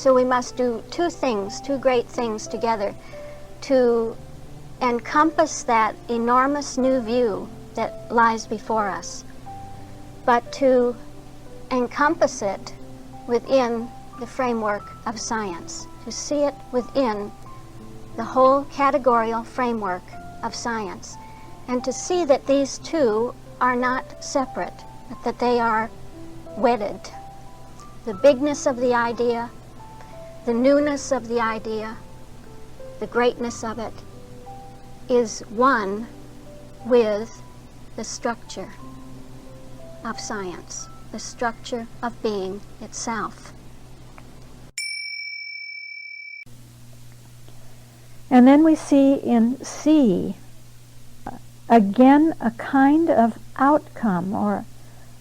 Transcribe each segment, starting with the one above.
So we must do two things, two great things together, to encompass that enormous new view that lies before us, but to encompass it within the framework of science, to see it within the whole categorical framework of science, and to see that these two are not separate, but that they are wedded. The bigness of the idea, the newness of the idea, the greatness of it is one with the structure of science, the structure of being itself. And then we see in C, again, a kind of outcome or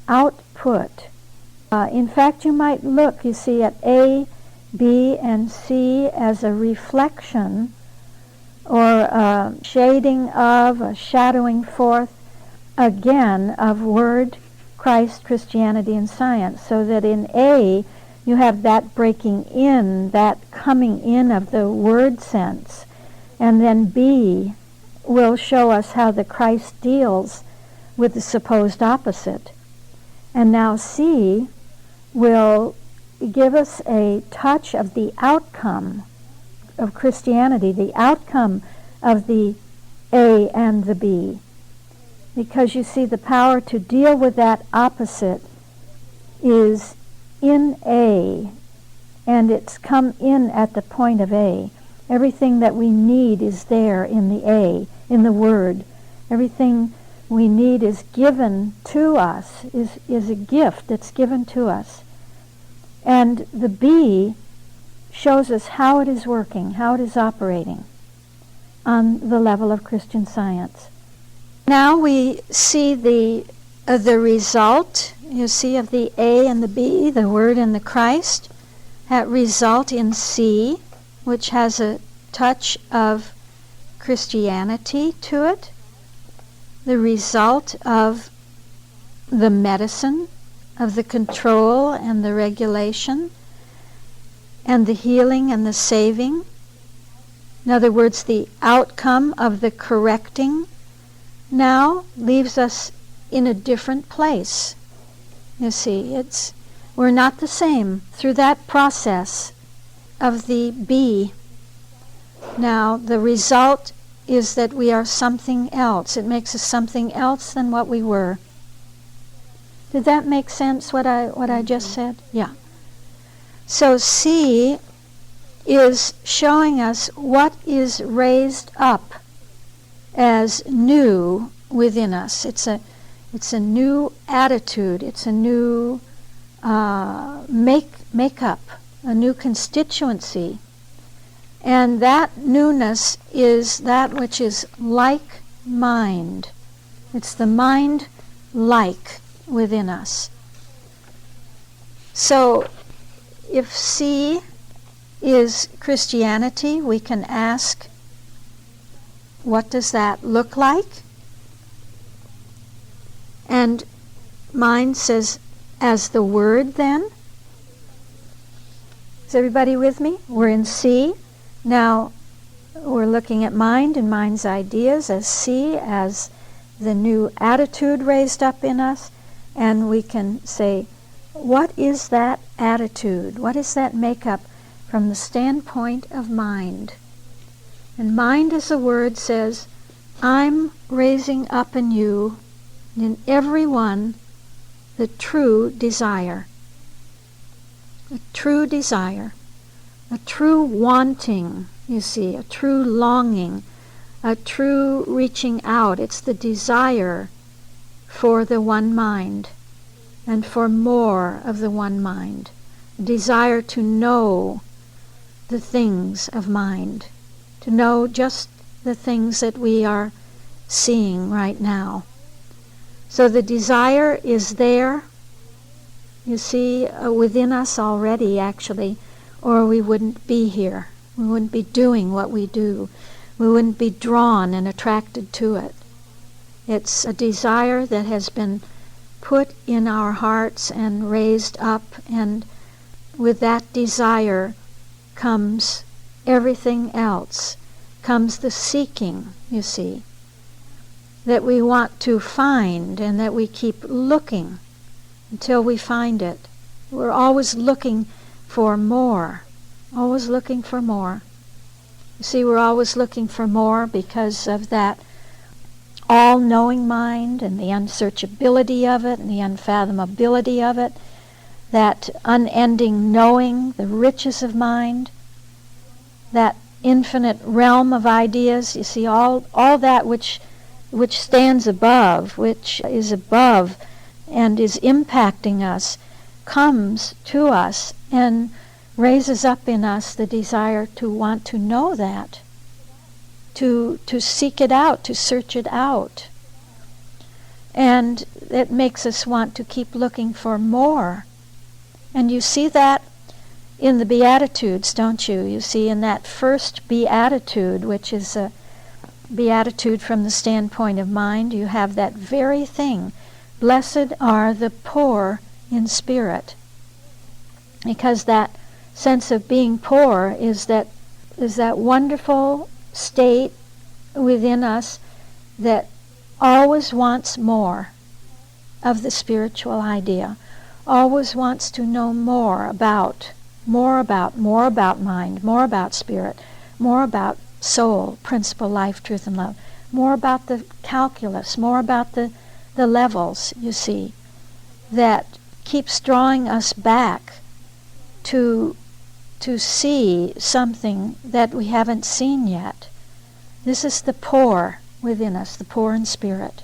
output. In fact, you might look, you see, at A, B, and C as a reflection or a shading of, a shadowing forth, again, of Word, Christ, Christianity, and science. So that in A, you have that breaking in, that coming in of the Word sense. And then B will show us how the Christ deals with the supposed opposite. And now C will give us a touch of the outcome of Christianity, the outcome of the A and the B. Because you see, the power to deal with that opposite is in A, and it's come in at the point of A. Everything that we need is there in the A, in the Word. Everything we need is given to us, is a gift that's given to us. And the B shows us how it is working, how it is operating on the level of Christian Science. Now we see the result, you see, of the A and the B, the Word and the Christ, that result in C, which has a touch of Christianity to it, the result of the medicine, of the control and the regulation, and the healing and the saving. In other words, the outcome of the correcting now leaves us in a different place. You see, we're not the same through that process of the B. Now, the result is that we are something else. It makes us something else than what we were. Did that make sense, what I just said? Yeah. So C is showing us what is raised up as new within us. It's a new attitude. It's a new makeup, a new constituency. And that newness is that which is like mind. It's the mind-like within us. So if C is Christianity, we can ask, what does that look like? And mind says, as the Word then? Is everybody with me? We're in C. Now we're looking at mind and mind's ideas as C, as the new attitude raised up in us. And we can say, what is that attitude? What is that makeup from the standpoint of mind? And mind as a word says, I'm raising up in you, in everyone, the true desire. A true desire. A true wanting, you see, a true longing, a true reaching out. It's the desire for the one mind and for more of the one mind. Desire to know the things of mind, to know just the things that we are seeing right now. So the desire is there, you see, within us already, actually, or we wouldn't be here. We wouldn't be doing what we do. We wouldn't be drawn and attracted to it. It's a desire that has been put in our hearts and raised up, and with that desire comes everything else, comes the seeking, you see, that we want to find and that we keep looking until we find it. We're always looking for more, always looking for more. You see, we're always looking for more because of that all-knowing mind and the unsearchability of it and the unfathomability of it, that unending knowing, the riches of mind, that infinite realm of ideas. You see, all that which stands above, which is above and is impacting us, comes to us and raises up in us the desire to want to know that, to seek it out, to search it out. And it makes us want to keep looking for more. And you see that in the Beatitudes, don't you? You see in that first Beatitude, which is a Beatitude from the standpoint of mind, you have that very thing. Blessed are the poor in spirit. Because that sense of being poor is that wonderful state within us that always wants more of the spiritual idea, always wants to know more about mind, more about spirit, more about soul, principle, life, truth, and love, more about the calculus, more about the levels, you see, that keeps drawing us back to see something that we haven't seen yet. This is the poor within us, the poor in spirit.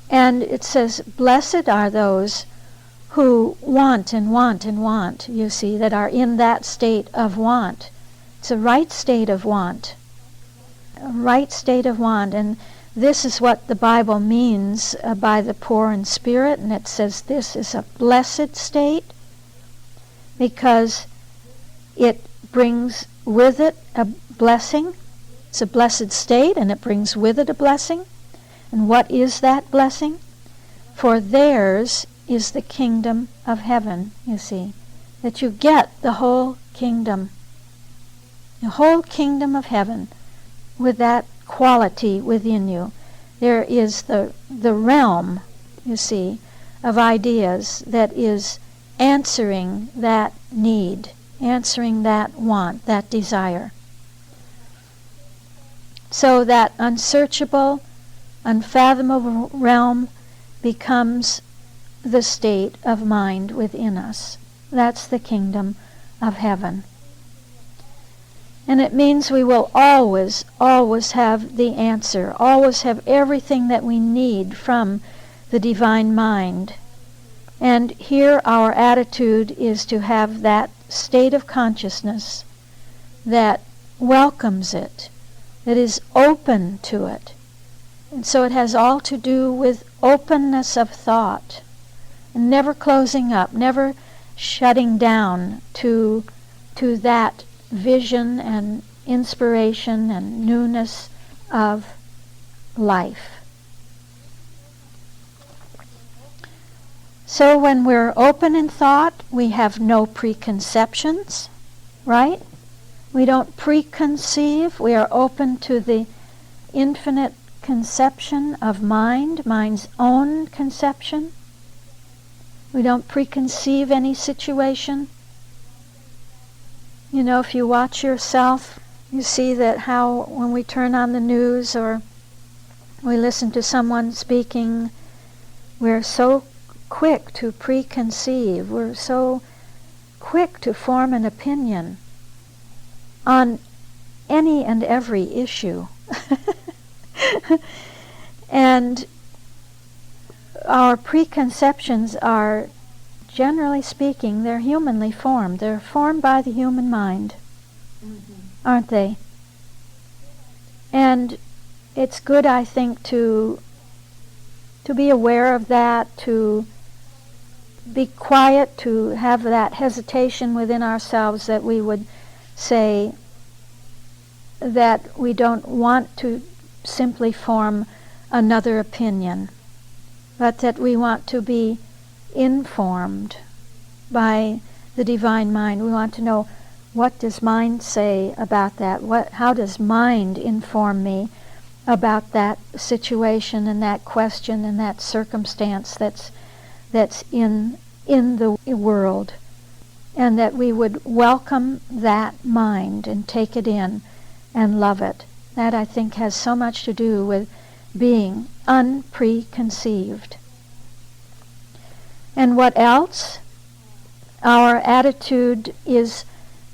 And it says, blessed are those who want and want and want, you see, that are in that state of want. It's a right state of want. A right state of want. And this is what the Bible means by the poor in spirit. And it says this is a blessed state because it brings with it a blessing. It's a blessed state and it brings with it a blessing. And what is that blessing? For theirs is the kingdom of heaven, you see. That you get the whole kingdom of heaven with that quality within you. There is the realm, you see, of ideas that is answering that need, answering that want, that desire. So that unsearchable, unfathomable realm becomes the state of mind within us. That's the kingdom of heaven. And it means we will always, always have the answer, always have everything that we need from the divine mind. And here our attitude is to have that state of consciousness that welcomes it, that is open to it. And so it has all to do with openness of thought, and never closing up, never shutting down to that vision and inspiration and newness of life. So when we're open in thought, we have no preconceptions, right? We don't preconceive. We are open to the infinite conception of mind, mind's own conception. We don't preconceive any situation. You know, if you watch yourself, you see that how when we turn on the news or we listen to someone speaking, we're so quick to preconceive. We're so quick to form an opinion on any and every issue. And our preconceptions are, generally speaking, they're humanly formed. They're formed by the human mind, aren't they? And it's good, I think, to be aware of that, to be quiet, to have that hesitation within ourselves that we would say that we don't want to simply form another opinion, but that we want to be informed by the divine mind. We want to know What does mind say about that? How does mind inform me about that situation and that question and that circumstance that's in the world? And that we would welcome that mind and take it in and love it. That, I think, has so much to do with being unpreconceived. And what else? Our attitude is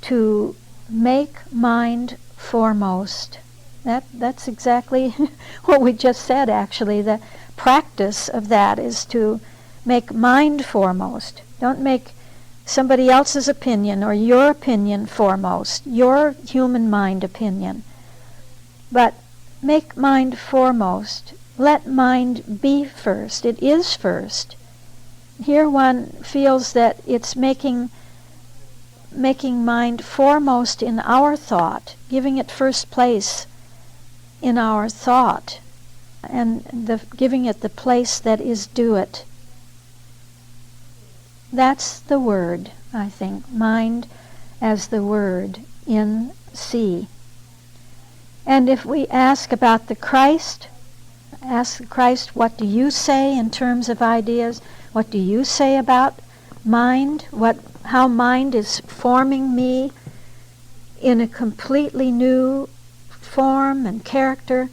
to make mind foremost. That's exactly what we just said, actually. The practice of that is to make mind foremost. Don't make somebody else's opinion or your opinion foremost, your human mind opinion. But make mind foremost. Let mind be first. It is first. Here one feels that it's making mind foremost in our thought, giving it first place in our thought, and giving it the place that is due it. That's the word, I think. Mind as the word in C. And if we ask about the Christ, ask the Christ, what do you say in terms of ideas? What do you say about mind? How mind is forming me in a completely new form and character?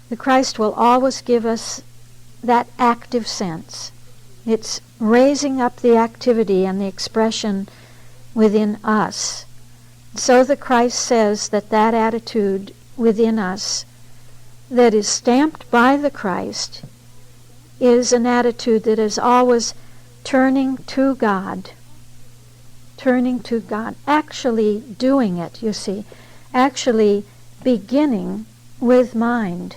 The Christ will always give us that active sense. It's raising up the activity and the expression within us. So the Christ says that attitude within us that is stamped by the Christ is an attitude that is always turning to God. Turning to God. Actually doing it, you see. Actually beginning with mind.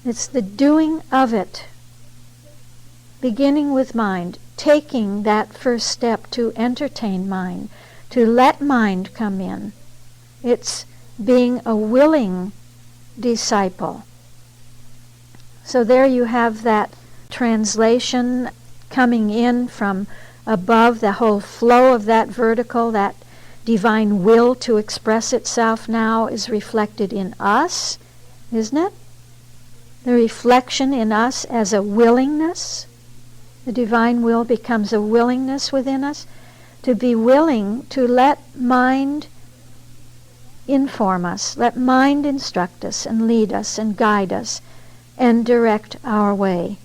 It's the doing of it. Beginning with mind. Taking that first step to entertain mind. To let mind come in. It's being a willing disciple. So there you have that translation coming in from above, the whole flow of that vertical, that divine will to express itself now is reflected in us, isn't it? The reflection in us as a willingness. The divine will becomes a willingness within us to be willing to let mind inform us, let mind instruct us and lead us and guide us and direct our way.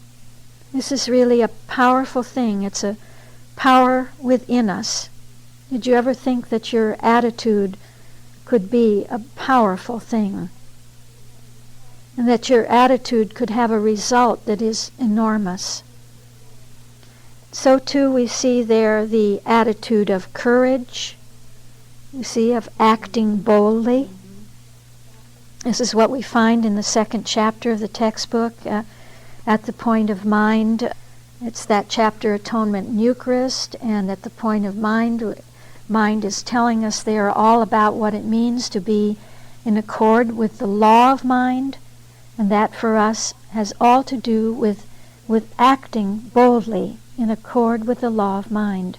This is really a powerful thing. It's a power within us. Did you ever think that your attitude could be a powerful thing? And that your attitude could have a result that is enormous? So too we see there the attitude of courage, you see, of acting boldly. This is what we find in the second chapter of the textbook, at the point of mind. It's that chapter, Atonement and Eucharist, and at the point of mind, mind is telling us there all about what it means to be in accord with the law of mind, and that for us has all to do with acting boldly in accord with the law of mind.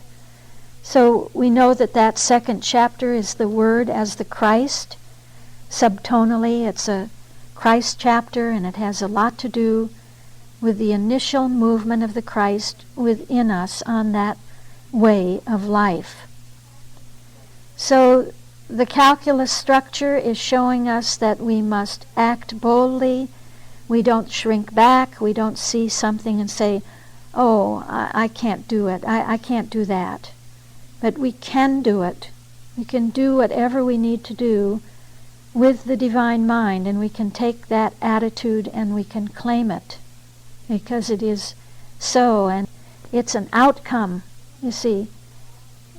So we know that second chapter is the Word as the Christ. Subtonally, it's a Christ chapter, and it has a lot to do with the initial movement of the Christ within us on that way of life. So the calculus structure is showing us that we must act boldly. We don't shrink back. We don't see something and say, oh, I can't do it. I can't do that. But we can do it. We can do whatever we need to do with the divine mind, and we can take that attitude and we can claim it, because it is so, and it's an outcome. You see,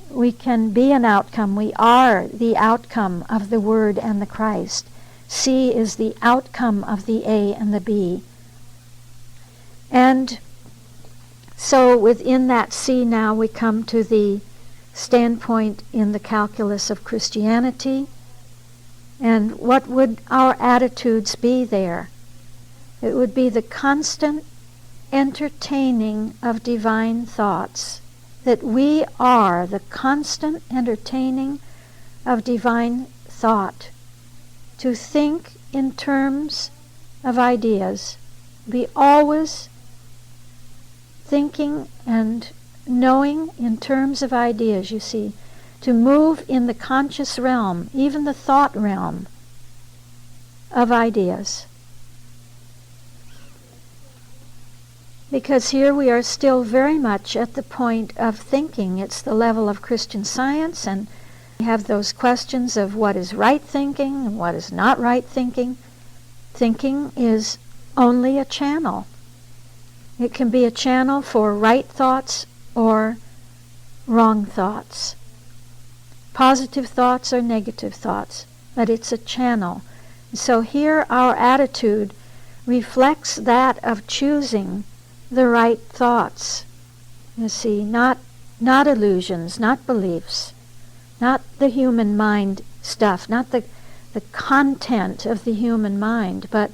we can be an outcome. We are the outcome of the Word and the Christ. C is the outcome of the A and the B. And so within that C now we come to the standpoint in the calculus of Christianity. And what would our attitudes be there? It would be the constant entertaining of divine thoughts, that we are the constant entertaining of divine thought, to think in terms of ideas. Be always thinking and knowing in terms of ideas, you see. To move in the conscious realm, even the thought realm of ideas. Because here we are still very much at the point of thinking. It's the level of Christian Science, and we have those questions of what is right thinking and what is not right thinking. Thinking is only a channel. It can be a channel for right thoughts or wrong thoughts, positive thoughts or negative thoughts, but it's a channel. So here our attitude reflects that of choosing the right thoughts. You see, not illusions, not beliefs, not the human mind stuff, not the content of the human mind, but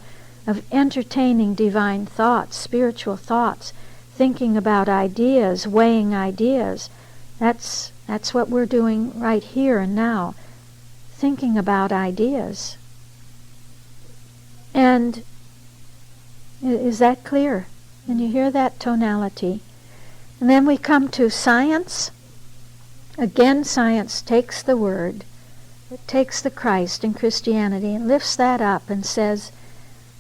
of entertaining divine thoughts, spiritual thoughts, thinking about ideas, weighing ideas. That's what we're doing right here and now, thinking about ideas. And is that clear? And you hear that tonality. And then we come to science. Again, science takes the Word, it takes the Christ in Christianity and lifts that up and says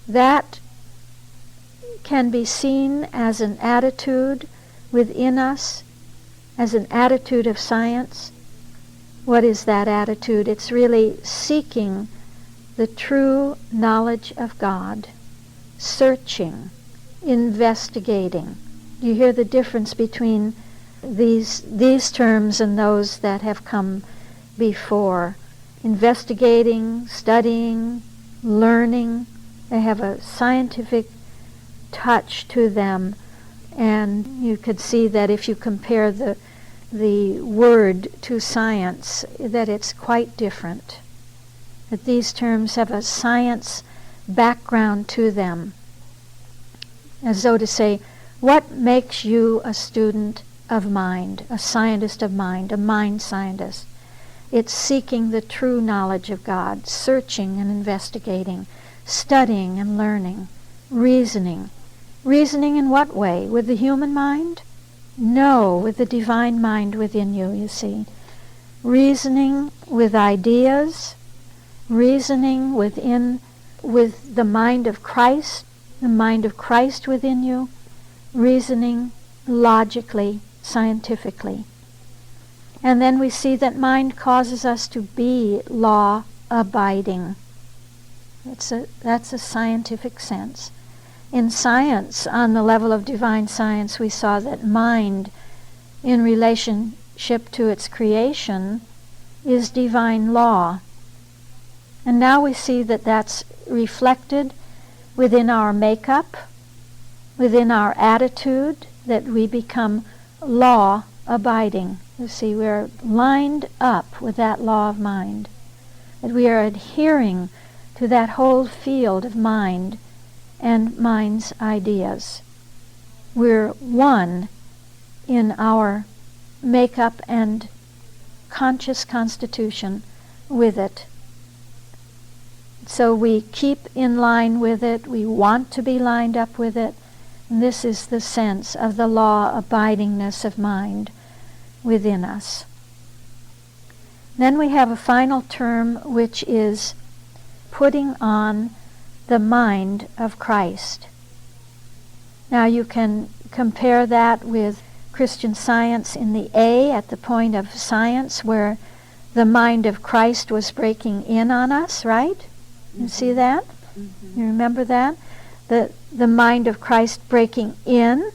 that can be seen as an attitude within us, as an attitude of science. What is that attitude? It's really seeking the true knowledge of God, searching, investigating. You hear the difference between these terms and those that have come before. Investigating, studying, learning. They have a scientific touch to them, and you could see that if you compare the word to science, that it's quite different. That these terms have a science background to them. As though to say, what makes you a student of mind, a scientist of mind, a mind scientist? It's seeking the true knowledge of God, searching and investigating, studying and learning, reasoning. Reasoning in what way? With the human mind? No, with the divine mind within you, you see. Reasoning with ideas, reasoning with the mind of Christ, the mind of Christ within you, reasoning logically, scientifically. And then we see that mind causes us to be law-abiding. That's a scientific sense. In science, on the level of divine science, we saw that mind, in relationship to its creation, is divine law. And now we see that that's reflected within our makeup, within our attitude, that we become law-abiding. You see, we're lined up with that law of mind, that we are adhering to that whole field of mind and mind's ideas. We're one in our makeup and conscious constitution with it. So we keep in line with it, we want to be lined up with it, and this is the sense of the law-abidingness of mind within us. Then we have a final term, which is putting on the mind of Christ. Now you can compare that with Christian Science in the A, at the point of science where the mind of Christ was breaking in on us, right? You see that? You remember that? The mind of Christ breaking in.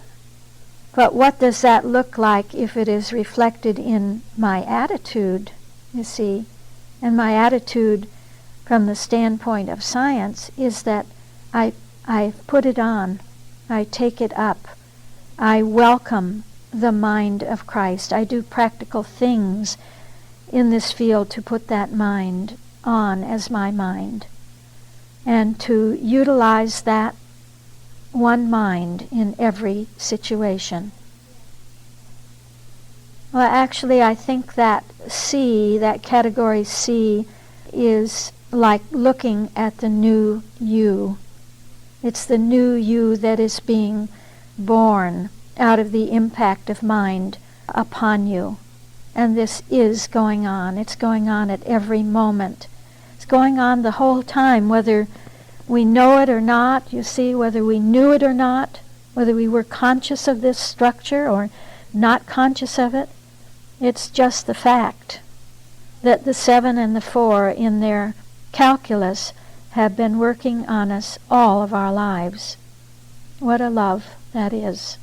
But what does that look like if it is reflected in my attitude, you see? And my attitude from the standpoint of science is that I put it on, I take it up, I welcome the mind of Christ. I do practical things in this field to put that mind on as my mind, and to utilize that one mind in every situation. Well, actually, I think that C, that category C, is like looking at the new you. It's the new you that is being born out of the impact of mind upon you. And this is going on. It's going on at every moment. It's going on the whole time, whether we know it or not, you see, whether we knew it or not, whether we were conscious of this structure or not conscious of it. It's just the fact that the 7 and the 4 in their calculus have been working on us all of our lives. What a love that is.